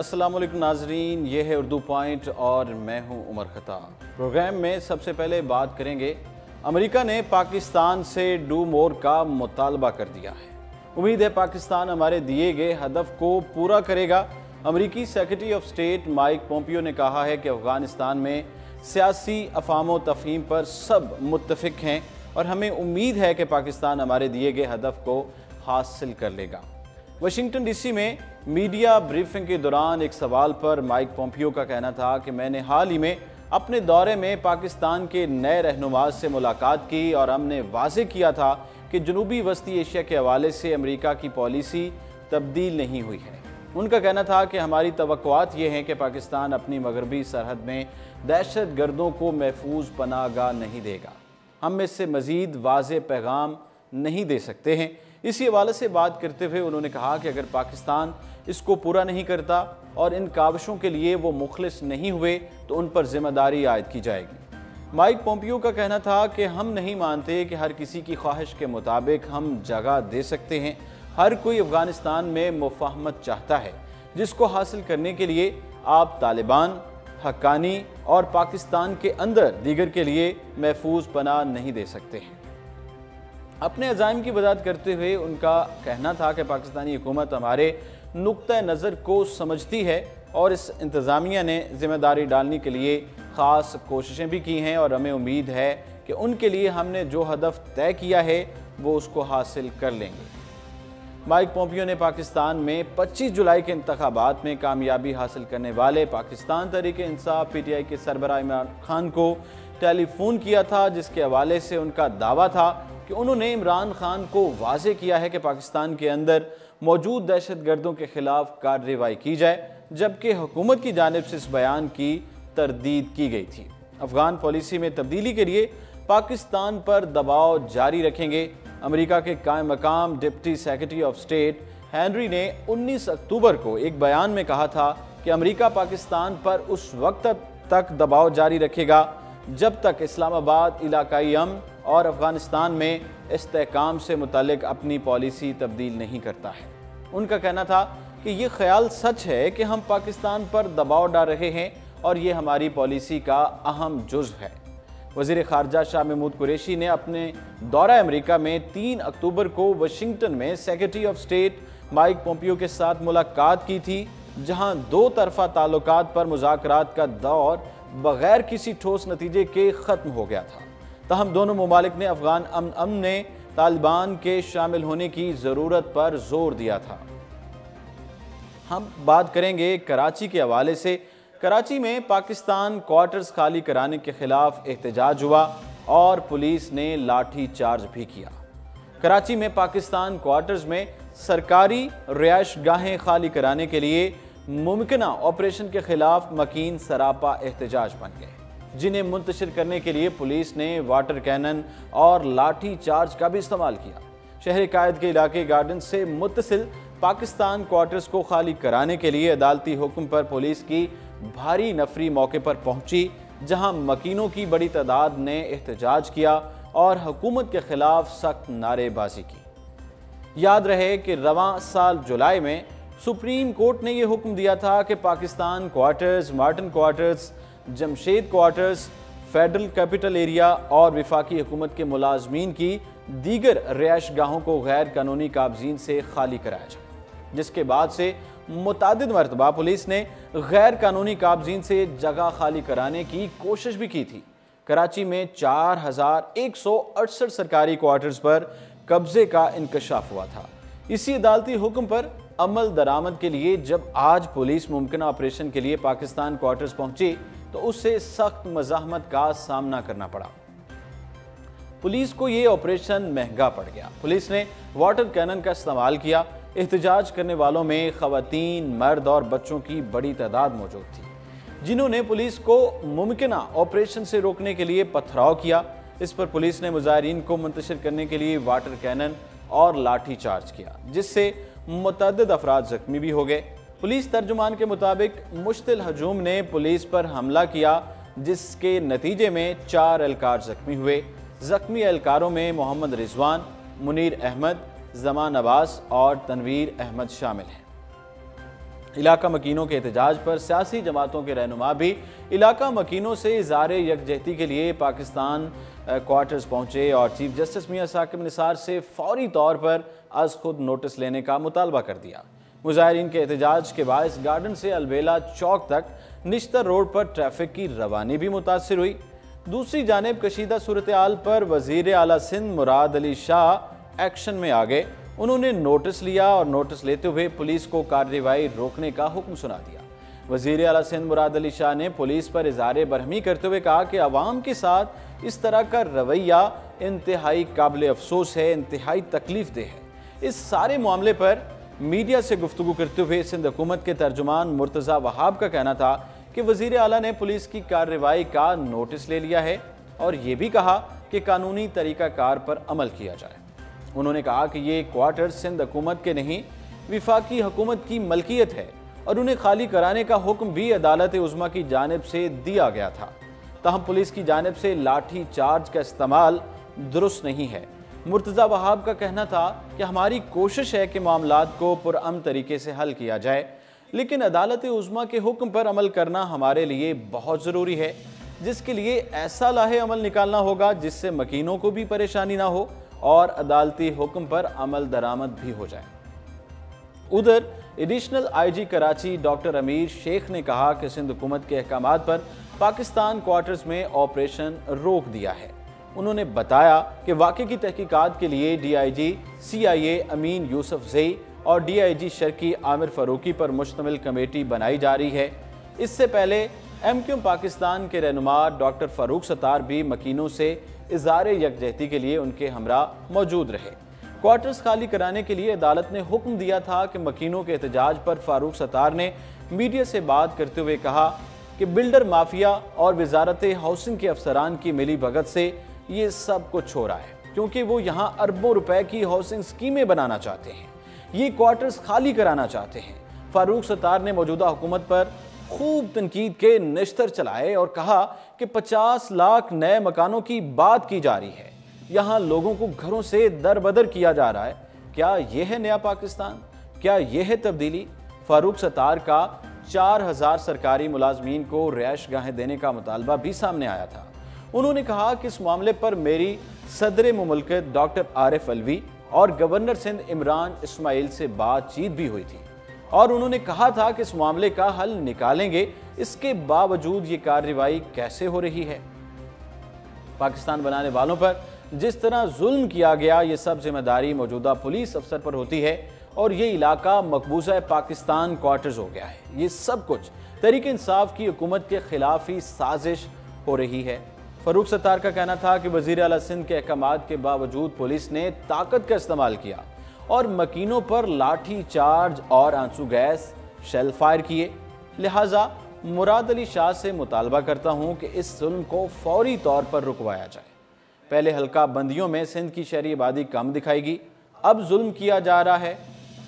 अस्सलाम वालेकुम नाजरीन, ये है उर्दू पॉइंट और मैं हूं उमर खत्ताब। प्रोग्राम में सबसे पहले बात करेंगे, अमेरिका ने पाकिस्तान से डू मोर का मुतालबा कर दिया है। उम्मीद है पाकिस्तान हमारे दिए गए हदफ को पूरा करेगा। अमेरिकी secretary of state Mike Pompeo ने कहा है कि अफगानिस्तान में सियासी अफाम तफहीम पर सब मुत्तफिक हैं और हमें उम्मीद है कि पाकिस्तान हमारे दिए गए हदफ को हासिल कर लेगा। वाशिंगटन डीसी में मीडिया ब्रीफिंग के दौरान एक सवाल पर माइक पोम्पियो का कहना था कि मैंने हाल ही में अपने दौरे में पाकिस्तान के नए रहनुमा से मुलाकात की और हमने वाज़ेह किया था कि जनूबी वस्ती एशिया के हवाले से अमेरिका की पॉलिसी तब्दील नहीं हुई है। उनका कहना था कि हमारी तवक्कुआत ये हैं कि पाकिस्तान अपनी मगरबी सरहद में दहशत गर्दों को महफूज पनाहगाह नहीं देगा। हम इससे मज़ीद वाज़ेह पैगाम नहीं दे सकते हैं। इसी हवाले से बात करते हुए उन्होंने कहा कि अगर पाकिस्तान इसको पूरा नहीं करता और इन काविशों के लिए वो मुखलिस नहीं हुए तो उन पर जिम्मेदारी आयद की जाएगी। माइक पोम्पियो का कहना था कि हम नहीं मानते कि हर किसी की ख्वाहिश के मुताबिक हम जगह दे सकते हैं। हर कोई अफगानिस्तान में मुफाहमत चाहता है, जिसको हासिल करने के लिए आप तालिबान, हक्कानी और पाकिस्तान के अंदर दीगर के लिए महफूज पनाह नहीं दे सकते हैं। अपने अज़ाइम की वजाहत करते हुए उनका कहना था कि पाकिस्तानी हुकूमत हमारे नुक्ता नज़र को समझती है और इस इंतज़ामिया ने ज़िम्मेदारी डालने के लिए ख़ास कोशिशें भी की हैं और हमें उम्मीद है कि उनके लिए हमने जो हदफ तय किया है वो उसको हासिल कर लेंगे। माइक पोम्पियो ने पाकिस्तान में 25 जुलाई के इंतखाबात में कामयाबी हासिल करने वाले पाकिस्तान तहरीक-ए-इंसाफ PTI के सरबराह इमरान खान को टेलीफोन किया था, जिसके हवाले से उनका दावा था कि उन्होंने इमरान खान को वाज़ेह किया है कि पाकिस्तान के अंदर मौजूद दहशत गर्दों के खिलाफ कार्रवाई की जाए, जबकि हुकूमत की जानिब से इस बयान की तरदीद की गई थी। अफगान पॉलिसी में तब्दीली के लिए पाकिस्तान पर दबाव जारी रखेंगे। अमेरिका के कायम मकाम deputy secretary of state Henry ने 19 अक्टूबर को एक बयान में कहा था कि अमेरिका पाकिस्तान पर उस वक्त तक दबाव जारी रखेगा जब तक इस्लामाबाद इलाकाई अमन और अफगानिस्तान में इस्तेहकाम से मुतालिक अपनी पॉलिसी तब्दील नहीं करता है। उनका कहना था कि ये ख्याल सच है कि हम पाकिस्तान पर दबाव डाल रहे हैं और ये हमारी पॉलिसी का अहम जुज़्व है। वज़ीर ख़ारजा शाह महमूद कुरैशी ने अपने दौरा अमेरिका में 3 अक्टूबर को वाशिंगटन में secretary of state Mike Pompeo के साथ मुलाकात की थी, जहां दो तरफ़ा ताल्लुकात पर मुज़ाकरात का दौर बग़ैर किसी ठोस नतीजे के ख़त्म हो गया था। तहम दोनों ममालिक ने अफगान अमन में तालिबान के शामिल होने की ज़रूरत पर जोर दिया था। हम बात करेंगे कराची के हवाले से। कराची में पाकिस्तान क्वार्टर्स खाली कराने के खिलाफ एहतजाज हुआ और पुलिस ने लाठी चार्ज भी किया। कराची में पाकिस्तान क्वार्टर्स में सरकारी रिहाइश गाहें खाली कराने के लिए मुमकिन ऑपरेशन के खिलाफ मकीन सरापा एहतजाज बन गए, जिन्हें मुंतशिर करने के लिए पुलिस ने वाटर कैनन और लाठी चार्ज का भी इस्तेमाल किया। शहर कायद के इलाके गार्डन से मुत्तसिल पाकिस्तान क्वार्टर्स को खाली कराने के लिए अदालती हुक्म पर पुलिस की भारी नफरी मौके पर पहुंची, जहां मकीनों की बड़ी तादाद ने एहतजाज किया और हुकूमत के खिलाफ सख्त नारेबाजी की। याद रहे कि रवां साल जुलाई में सुप्रीम कोर्ट ने यह हुक्म दिया था कि Pakistan quarters, Martin quarters, Jamshed quarters, federal capital area और विफाकी हुकूमत के मुलाजमीन की दीगर रिहाइश गाहों को गैर कानूनी काबजीन से खाली कराया जाए, जिसके बाद से मुतादिद मरतबा पुलिस ने गैर कानूनी काबजीन से जगह खाली कराने की कोशिश भी की थी। कराची में 4168 सरकारी क्वार्टर्स पर कब्जे का इंकशाफ हुआ था। इसी अदालती हुक्म पर अमल दरामद के लिए जब आज पुलिस मुमकिन ऑपरेशन के लिए पाकिस्तान क्वार्टर्स पहुंची तो उससे सख्त मज़ाहमत का सामना करना पड़ा। पुलिस को ये ऑपरेशन महंगा पड़ गया। पुलिस ने वाटर कैनन का इस्तेमाल किया। एहतजाज करने वालों में ख़वातीन, मर्द और बच्चों की बड़ी तादाद मौजूद थी, जिन्होंने पुलिस को मुमकिन ऑपरेशन से रोकने के लिए पथराव किया। इस पर पुलिस ने मुजाहिरीन को मुंतशिर करने के लिए वाटर कैनन और लाठी चार्ज किया, जिससे मुतअद्दिद अफराद जख्मी भी हो गए। पुलिस तर्जुमान के मुताबिक मुश्तिल हजूम ने पुलिस पर हमला किया, जिसके नतीजे में 4 एहलकार जख्मी हुए। जख्मी एहलकारों में मोहम्मद रिजवान, मुनीर अहमद, जमान अब्बास और तनवीर अहमद शामिल हैं। इलाका मकीनों के एहतजाज पर सियासी जमातों के रहनुमा भी इलाका मकीनों से इज़हार यकजहती के लिए पाकिस्तान क्वार्टर्स पहुंचे और चीफ जस्टिस मियां साकिब निसार से फौरी तौर पर आज खुद नोटिस लेने का मुतालबा कर दिया। मुजाहिरीन के एहतजाज के बायस गार्डन से अलबेला चौक तक निश्तर रोड पर ट्रैफिक की रवानी भी मुतासिर हुई। दूसरी जानिब कशीदा सूरत हाल पर वजीर आला सिंध मुराद अली शाह एक्शन में आ गए। उन्होंने नोटिस लिया और नोटिस लेते हुए पुलिस को कार्रवाई रोकने का हुक्म सुना दिया। वजीर आला सिंध मुराद अली शाह ने पुलिस पर इज़हार बरहमी करते हुए कहा कि अवाम के साथ इस तरह का रवैया इंतहाई काबिल अफसोस है, इंतहाई तकलीफ देह है। इस सारे मामले पर मीडिया से गुफ्तगू करते हुए सिंध हुकूमत के तर्जुमान मुर्तज़ा वहाब का कहना था कि वजीर आला ने पुलिस की कार्रवाई का नोटिस ले लिया है और ये भी कहा कि कानूनी तरीक़ाकार पर अमल किया जाए। उन्होंने कहा कि ये क्वार्टर सिंध हुकूमत के नहीं, विफाकी हुकूमत की मलकियत है और उन्हें खाली कराने का हुक्म भी अदालत उज़्मा की जानिब से दिया गया था। ताहम पुलिस की जानिब से लाठी चार्ज का इस्तेमाल दुरुस्त नहीं है। मुर्तज़ा वहाब का कहना था कि हमारी कोशिश है कि मामलात को पुरअमन तरीके से हल किया जाए, लेकिन अदालत उज़्मा के हुक्म पर अमल करना हमारे लिए बहुत ज़रूरी है, जिसके लिए ऐसा लाहे अमल निकालना होगा जिससे मकीनों को भी परेशानी ना हो और अदालती हुक्म पर अमल दरामद भी हो जाए। उधर एडिशनल IG कराची डॉक्टर अमीर शेख ने कहा कि सिंध हुकूमत के अहकामात पर पाकिस्तान क्वार्टर्स में ऑपरेशन रोक दिया है। उन्होंने बताया कि वाक़े की तहकीकात के लिए DIG CIA अमीन यूसुफ ज़ई और DIG शर्की आमिर फ़ारूकी पर मुश्तमिल कमेटी बनाई जा रही है। इससे पहले MQM पाकिस्तान के रहनुमा डॉक्टर फ़ारूक सत्तार भी मकीनों से इज़हार यकजहती के लिए उनके हमरा मौजूद रहे। क्वार्टर्स खाली कराने के लिए अदालत ने हुक्म दिया था कि मकीनों के एहतजाज पर फ़ारूक सत्तार ने मीडिया से बात करते हुए कहा कि बिल्डर माफिया और वजारत हाउसिंग के अफसरान की मिली भगत से ये सब कुछ हो रहा है, क्योंकि वो यहाँ अरबों रुपए की हाउसिंग स्कीमें बनाना चाहते हैं, ये क्वार्टर्स खाली कराना चाहते हैं। फ़ारूक सत्तार ने मौजूदा हुकूमत पर खूब तनकीद के निश्तर चलाए और कहा कि 50 लाख नए मकानों की बात की जा रही है, यहाँ लोगों को घरों से दरबदर किया जा रहा है। क्या यह है नया पाकिस्तान? क्या यह है तब्दीली? फ़ारूक सत्तार का 4000 सरकारी मुलाजमीन को रिहाइश गाहें देने का मुतालबा भी सामने आया था। उन्होंने कहा कि इस मामले पर मेरी सदर मुमलकत डॉक्टर आरिफ अलवी और गवर्नर सिंध इमरान इस्माइल से बातचीत भी हुई थी और उन्होंने कहा था कि इस मामले का हल निकालेंगे। इसके बावजूद ये कार्रवाई कैसे हो रही है? पाकिस्तान बनाने वालों पर जिस तरह जुल्म किया गया, ये सब जिम्मेदारी मौजूदा पुलिस अफसर पर होती है और ये इलाका मकबूजा पाकिस्तान क्वार्टर्स हो गया है। ये सब कुछ तहरीक इंसाफ की हुकूमत के खिलाफ ही साजिश हो रही है। फ़ारूक सत्तार का कहना था कि वज़ीर आला सिंध के अहकामात के बावजूद पुलिस ने ताकत का इस्तेमाल किया और मकीनों पर लाठी चार्ज और आंसू गैस शेल फायर किए। लिहाजा मुराद अली शाह से मुतालबा करता हूँ कि इस जुल्म को फौरी तौर पर रुकवाया जाए। पहले हल्का बंदियों में सिंध की शहरी आबादी कम दिखाएगी, अब जुल्म किया जा रहा है।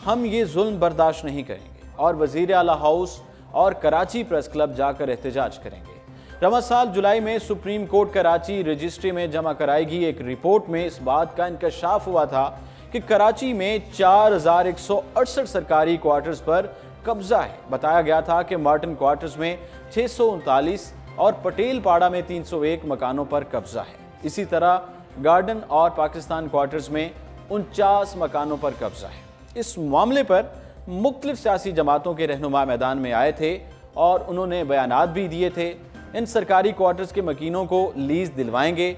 हम ये जुल्म बर्दाश्त नहीं करेंगे और वज़ीर आला हाउस और कराची प्रेस क्लब जाकर एहतजाज करेंगे। रवा साल जुलाई में सुप्रीम कोर्ट कराची रजिस्ट्री में जमा कराएगी एक रिपोर्ट में इस बात का इंकशाफ हुआ था कि कराची में 4168 सरकारी क्वार्टर्स पर कब्जा है। बताया गया था कि मार्टिन क्वार्टर्स में 639 और पटेल पाड़ा में 301 मकानों पर कब्जा है। इसी तरह गार्डन और पाकिस्तान क्वार्टर्स में 49 मकानों पर कब्जा है। इस मामले पर मुख्तलिफ सियासी जमातों के रहनुमा मैदान में आए थे और उन्होंने बयानात भी दिए थे। इन सरकारी क्वार्टर्स के मकीनों को लीज दिलवाएंगे,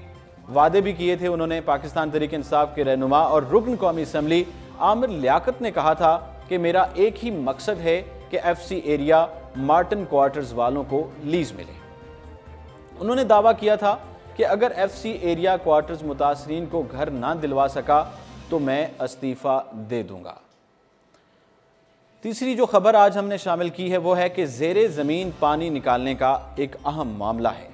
वादे भी किए थे उन्होंने। पाकिस्तान तहरीक इंसाफ के रहनुमा और रुकन कौमी असम्बली आमिर लियाकत ने कहा था कि मेरा एक ही मकसद है कि FC एरिया मार्टिन क्वार्टर्स वालों को लीज मिले। उन्होंने दावा किया था कि अगर FC एरिया क्वार्टर्स मुतासरीन को घर ना दिलवा सका तो मैं इस्तीफ़ा दे दूंगा। तीसरी जो खबर आज हमने शामिल की है वो है कि ज़ेरे ज़मीन पानी निकालने का एक अहम मामला है।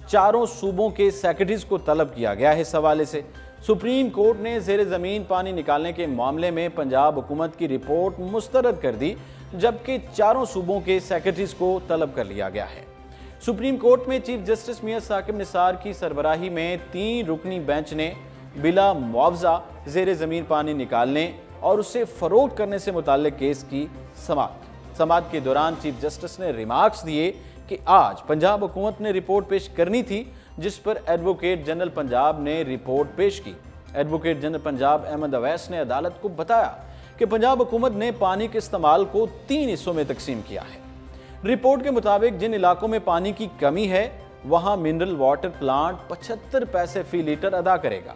चारों सूबों के सेक्रेटरीज को तलब किया गया है। इस हवाले से सुप्रीम कोर्ट ने ज़ेरे ज़मीन पानी निकालने के मामले में पंजाब हुकूमत की रिपोर्ट मुस्तरद कर दी, जबकि चारों सूबों के सेक्रेटरीज को तलब कर लिया गया है। सुप्रीम कोर्ट में चीफ जस्टिस मियां साकिब निसार की सरबराही में 3 रुकनी बेंच ने बिला मुआवजा ज़ेरे ज़मीन पानी निकालने और उसे फ़रोख्त करने से मुताल्लिक केस की समाअत। समाअत के दौरान चीफ जस्टिस ने रिमार्क्स दिए कि आज पंजाब हुकूमत ने रिपोर्ट पेश करनी थी, जिस पर एडवोकेट जनरल पंजाब ने रिपोर्ट पेश की। एडवोकेट जनरल पंजाब अहमद अवैस ने अदालत को बताया कि पंजाब हुकूमत ने पानी के इस्तेमाल को 3 हिस्सों में तकसीम किया है। रिपोर्ट के मुताबिक जिन इलाकों में पानी की कमी है वहां मिनरल वाटर प्लांट 75 पैसे फी लीटर अदा करेगा,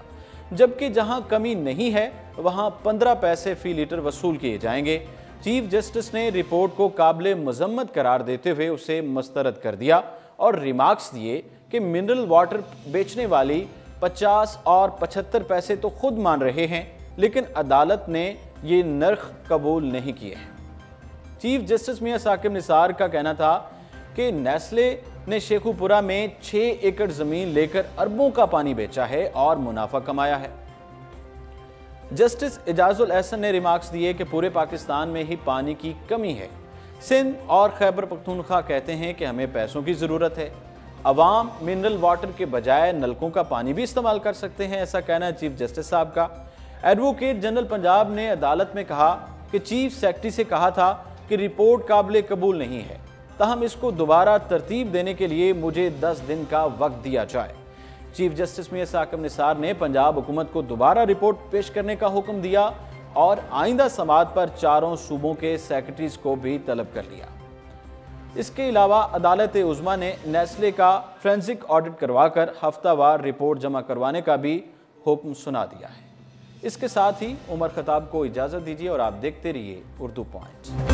जबकि जहां कमी नहीं है वहां 15 पैसे फी लीटर वसूल किए जाएंगे। चीफ जस्टिस ने रिपोर्ट को काबिल मजम्मत करार देते हुए उसे मुस्तरद कर दिया और रिमार्क्स दिए कि मिनरल वाटर बेचने वाली 50 और 75 पैसे तो खुद मान रहे हैं, लेकिन अदालत ने ये नर्ख कबूल नहीं किए हैं। चीफ जस्टिस मियां साकिब निसार का कहना था कि नेस्ले ने शेखुपुरा में 6 एकड़ जमीन लेकर अरबों का पानी बेचा है और मुनाफा कमाया है। जस्टिस इजाजुल एहसन ने रिमार्क्स दिए कि पूरे पाकिस्तान में ही पानी की कमी है। सिंध और खैबर पख्तूनख्वा कहते हैं कि हमें पैसों की ज़रूरत है। अवाम मिनरल वाटर के बजाय नलकों का पानी भी इस्तेमाल कर सकते हैं, ऐसा कहना है चीफ जस्टिस साहब का। एडवोकेट जनरल पंजाब ने अदालत में कहा कि चीफ सेक्रेटरी से कहा था कि रिपोर्ट काबिल कबूल नहीं है, ताहम इसको दोबारा तरतीब देने के लिए मुझे 10 दिन का वक्त दिया जाए। चीफ जस्टिस मियां साकिब निसार ने पंजाब हुकूमत को दोबारा रिपोर्ट पेश करने का हुक्म दिया और आइंदा समाअत पर चारों सूबों के सेक्रेटरीज को भी तलब कर लिया। इसके अलावा अदालत उज़्मा ने नेस्ले का फोरेंसिक ऑडिट करवाकर हफ्तावार रिपोर्ट जमा करवाने का भी हुक्म सुना दिया है। इसके साथ ही उमर खताब को इजाज़त दीजिए और आप देखते रहिए उर्दू पॉइंट।